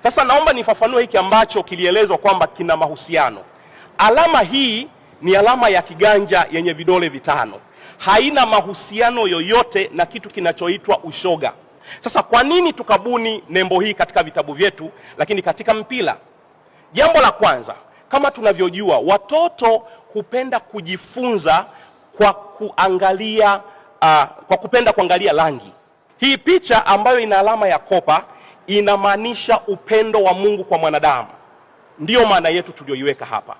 Sasa naomba nifafanue hiki ambacho kilielezwa kwamba kina mahusiano. Alama hii ni alama ya kiganja yenye vidole vitano. Haina mahusiano yoyote na kitu kinachoitwa ushoga. Sasa kwa nini tukabuni nembo hii katika vitabu vyetu lakini katika mpira? Jambo la kwanza, kama tunavyojua, watoto hupenda kujifunza kwa kupenda kuangalia rangi. Hii picha ambayo ina alama ya kopa inamaanisha upendo wa Mungu kwa mwanadamu. Ndiyo maana yetu tulioiweka hapa.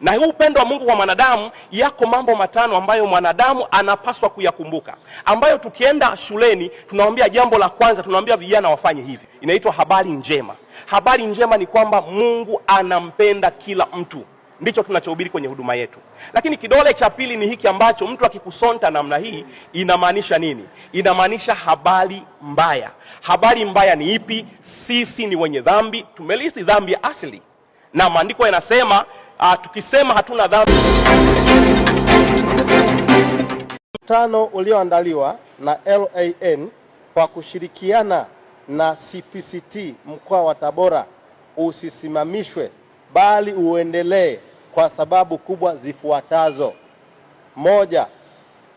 Na huu upendo wa Mungu kwa mwanadamu, yako mambo matano ambayo mwanadamu anapaswa kuyakumbuka, ambayo tukienda shuleni tunawaambia jambo la kwanza, tunawaambia vijana wafanye hivi. Inaitwa habari njema. Habari njema ni kwamba Mungu anampenda kila mtu. Ndicho tunachohubiri kwenye huduma yetu. Lakini kidole cha pili ni hiki ambacho mtu akikusonta namna hii inamaanisha nini? Inamaanisha habari mbaya. Habari mbaya ni ipi? Sisi ni wenye dhambi, tumelisti dhambi ya asili. Na maandiko yanasema tukisema hatuna dhambi. Mkutano ulioandaliwa na LAN kwa kushirikiana na CPCT mkoa wa Tabora usisimamishwe bali uendelee kwa sababu kubwa zifuatazo. Moja,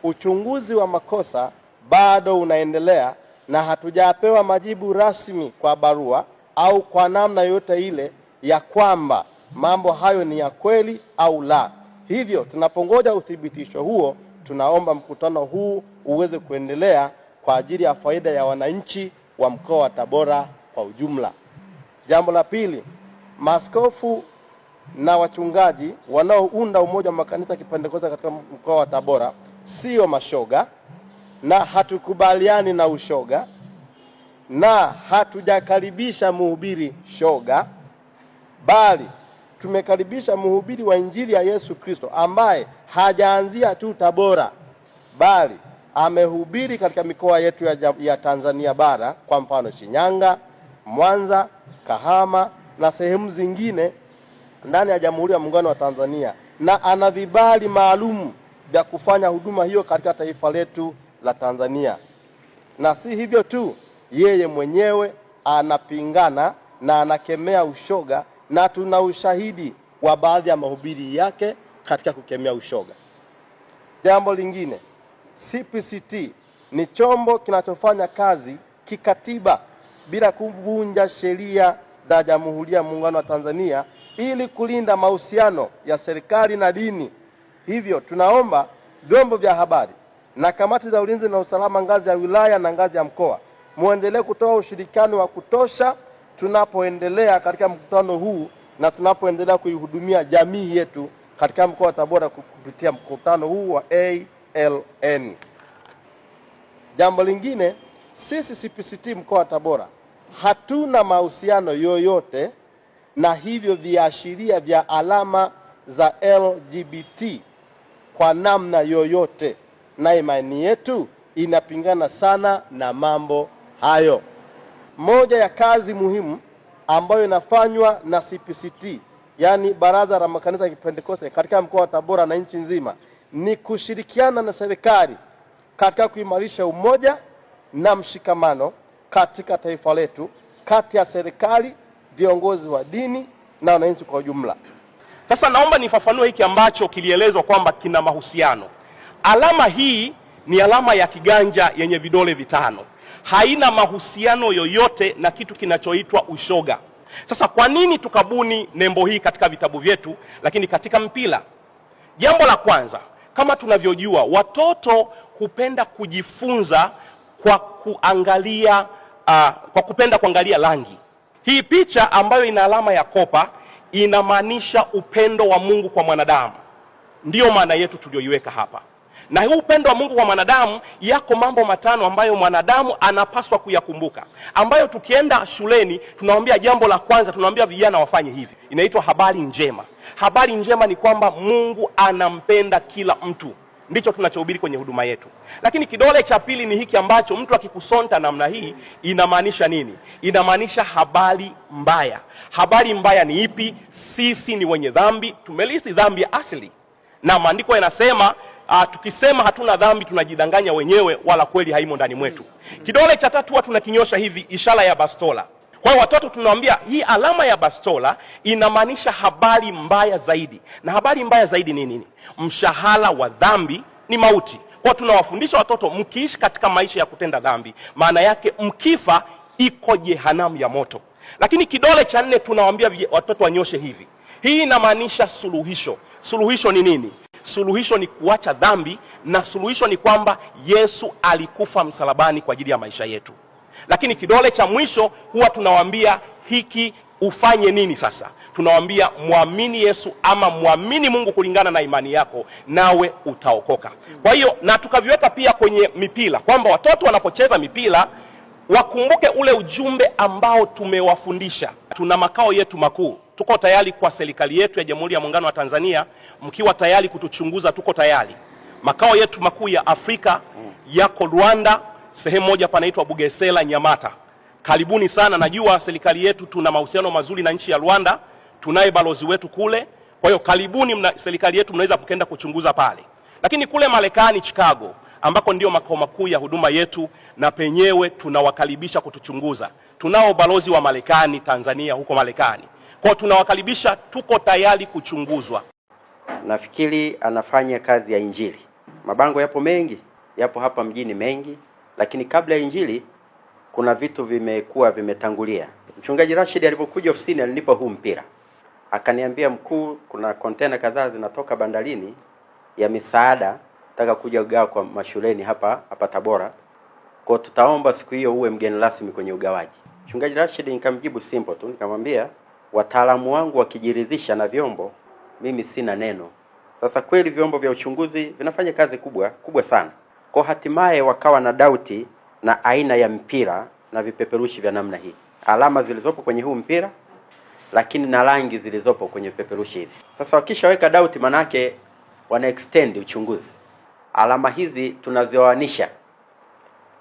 uchunguzi wa makosa bado unaendelea na hatujapewa majibu rasmi kwa barua au kwa namna yote ile ya kwamba mambo hayo ni ya kweli au la. Hivyo tunapongoja uthibitisho huo, tunaomba mkutano huu uweze kuendelea kwa ajili ya faida ya wananchi wa mkoa wa Tabora kwa ujumla. Jambo la pili, maaskofu na wachungaji wanaounda umoja wa makanisa Kipentekoste katika mkoa wa Tabora sio mashoga, na hatukubaliani na ushoga, na hatujakaribisha mhubiri shoga, bali tumekaribisha mhubiri wa Injili ya Yesu Kristo ambaye hajaanzia tu Tabora, bali amehubiri katika mikoa yetu ya Tanzania bara, kwa mfano Shinyanga, Mwanza, Kahama na sehemu zingine ndani ya Jamhuri ya Muungano wa Tanzania, na ana vibali maalum vya kufanya huduma hiyo katika taifa letu la Tanzania. Na si hivyo tu, yeye mwenyewe anapingana na anakemea ushoga, na tuna ushahidi wa baadhi ya mahubiri yake katika kukemea ushoga. Jambo lingine, CPCT ni chombo kinachofanya kazi kikatiba bila kuvunja sheria za Jamhuri ya Muungano wa Tanzania ili kulinda mahusiano ya serikali na dini. Hivyo tunaomba vyombo vya habari na kamati za ulinzi na usalama ngazi ya wilaya na ngazi ya mkoa muendelee kutoa ushirikiano wa kutosha tunapoendelea katika mkutano huu na tunapoendelea kuihudumia jamii yetu katika mkoa wa Tabora kupitia mkutano huu wa ALN. Jambo lingine, sisi CPCT mkoa wa Tabora hatuna mahusiano yoyote na hivyo viashiria vya alama za LGBT kwa namna yoyote, na imani yetu inapingana sana na mambo hayo. Moja ya kazi muhimu ambayo inafanywa na CPCT, yani Baraza la Makanisa ya Kipentekoste katika mkoa wa Tabora na nchi nzima, ni kushirikiana na serikali katika kuimarisha umoja na mshikamano katika taifa letu, kati ya serikali, viongozi wa dini na wananchi kwa ujumla. Sasa naomba nifafanue hiki ambacho kilielezwa kwamba kina mahusiano. Alama hii ni alama ya kiganja yenye vidole vitano. Haina mahusiano yoyote na kitu kinachoitwa ushoga. Sasa kwa nini tukabuni nembo hii katika vitabu vyetu lakini katika mpira? Jambo la kwanza, kama tunavyojua, watoto hupenda kujifunza kwa kupenda kuangalia rangi. Hii picha ambayo ina alama ya kopa inamaanisha upendo wa Mungu kwa mwanadamu. Ndiyo maana yetu tulioiweka hapa. Na huu upendo wa Mungu kwa mwanadamu, yako mambo matano ambayo mwanadamu anapaswa kuyakumbuka, ambayo tukienda shuleni tunawaambia jambo la kwanza, tunawaambia vijana wafanye hivi. Inaitwa habari njema. Habari njema ni kwamba Mungu anampenda kila mtu. Ndicho tunachohubiri kwenye huduma yetu. Lakini kidole cha pili ni hiki ambacho mtu akikusonta namna hii inamaanisha nini? Inamaanisha habari mbaya. Habari mbaya ni ipi? Sisi ni wenye dhambi, tumelisti dhambi ya asili. Na maandiko yanasema tukisema hatuna dhambi tunajidanganya wenyewe, wala kweli haimo ndani mwetu. Kidole cha tatu huwa tunakinyosha hivi, ishara ya bastola. Kwa hiyo watoto tunawaambia hii alama ya bastola inamaanisha habari mbaya zaidi, na habari mbaya zaidi ni nini? Mshahara wa dhambi ni mauti. Kwa tunawafundisha watoto, mkiishi katika maisha ya kutenda dhambi, maana yake mkifa iko jehanamu ya moto. Lakini kidole cha nne tunawaambia watoto wanyoshe hivi. Hii inamaanisha suluhisho. Suluhisho ni nini? Suluhisho ni kuacha dhambi, na suluhisho ni kwamba Yesu alikufa msalabani kwa ajili ya maisha yetu. Lakini kidole cha mwisho huwa tunawaambia hiki ufanye nini sasa? Tunawaambia muamini Yesu ama muamini Mungu kulingana na imani yako, nawe utaokoka. Kwa hiyo na tukaviweka pia kwenye mipira kwamba watoto wanapocheza mipira wakumbuke ule ujumbe ambao tumewafundisha. Tuna makao yetu makuu. Tuko tayari kwa serikali yetu ya Jamhuri ya Muungano wa Tanzania, mkiwa tayari kutuchunguza tuko tayari. Makao yetu makuu ya Afrika yako Rwanda, sehemu moja panaitwa Bugesera Nyamata. Karibuni sana. Najua serikali yetu tuna mahusiano mazuri na nchi ya Rwanda, tunaye balozi wetu kule. Kwa hiyo karibuni, serikali yetu mnaweza kukenda kuchunguza pale. Lakini kule Marekani Chicago, ambako ndio makao makuu ya huduma yetu, na penyewe tunawakaribisha kutuchunguza. Tunao balozi wa Marekani Tanzania huko Marekani. Kwa hiyo tunawakaribisha, tuko tayari kuchunguzwa. Nafikiri anafanya kazi ya injili. Mabango yapo mengi, yapo hapa mjini mengi, lakini kabla ya injili kuna vitu vimekuwa vimetangulia. Mchungaji Rashid alipokuja ofisini alinipa huu mpira. Akaniambia, mkuu, kuna container kadhaa zinatoka bandarini ya misaada, nataka kuja kugawa kwa mashuleni hapa Tabora. Kwa tutaomba siku hiyo uwe mgeni rasmi kwenye ugawaji. Mchungaji Rashid nikamjibu simple tu, nikamwambia wataalamu wangu wakijiridhisha na vyombo, mimi sina neno. Sasa kweli vyombo vya uchunguzi vinafanya kazi kubwa sana. Kwa hatimaye wakawa na dauti na aina ya mpira na vipeperushi vya namna hii. Alama zilizopo kwenye huu mpira, lakini na rangi zilizopo kwenye vipeperushi hivi. Sasa wakishaweka dauti, manake wana extend uchunguzi. Alama hizi tunazioanisha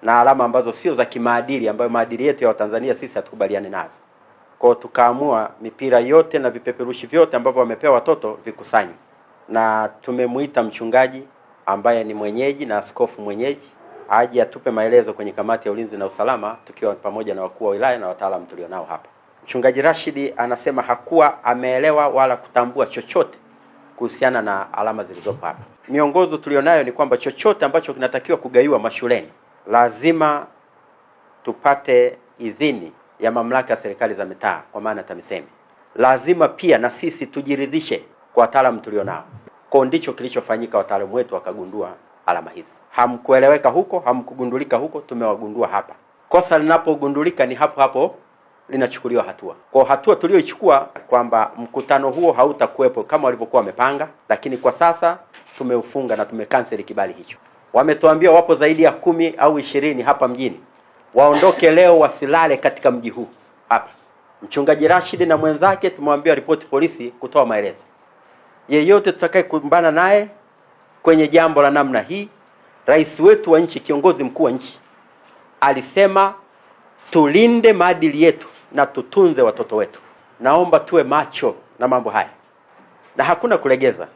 na alama ambazo sio za kimaadili, ambayo maadili yetu ya Watanzania sisi hatukubaliani nazo. Kwa tukaamua mipira yote na vipeperushi vyote ambavyo wamepewa watoto vikusanywe. Na tumemuita mchungaji ambaye ni mwenyeji na askofu mwenyeji aje atupe maelezo kwenye kamati ya ulinzi na usalama, tukiwa pamoja na wakuu wa wilaya na wataalamu tulionao hapa. Mchungaji Rashid anasema hakuwa ameelewa wala kutambua chochote kuhusiana na alama zilizopo hapa. Miongozo tulionayo ni kwamba chochote ambacho kinatakiwa kugaiwa mashuleni lazima tupate idhini ya mamlaka ya serikali za mitaa, kwa maana TAMISEMI. Lazima pia na sisi tujiridhishe kwa wataalamu tulionao. Kwa ndicho kilichofanyika, wataalamu wetu wakagundua alama hizi. Hamkueleweka huko, hamkugundulika huko, tumewagundua hapa. Kosa linapogundulika ni hapo linachukuliwa hatua. Kwa hatua tulioichukua kwamba mkutano huo hautakuwepo kama walivyokuwa wamepanga, lakini kwa sasa tumeufunga na tumekanseli kibali hicho. Wametuambia wapo zaidi ya 10 au 20 hapa mjini. Waondoke leo, wasilale katika mji huu hapa. Mchungaji Rashid na mwenzake tumemwambia ripoti polisi kutoa maelezo. Yeyote tutakaye kumbana naye kwenye jambo la namna hii, rais wetu wa nchi, kiongozi mkuu wa nchi, alisema tulinde maadili yetu na tutunze watoto wetu. Naomba tuwe macho na mambo haya, na hakuna kulegeza.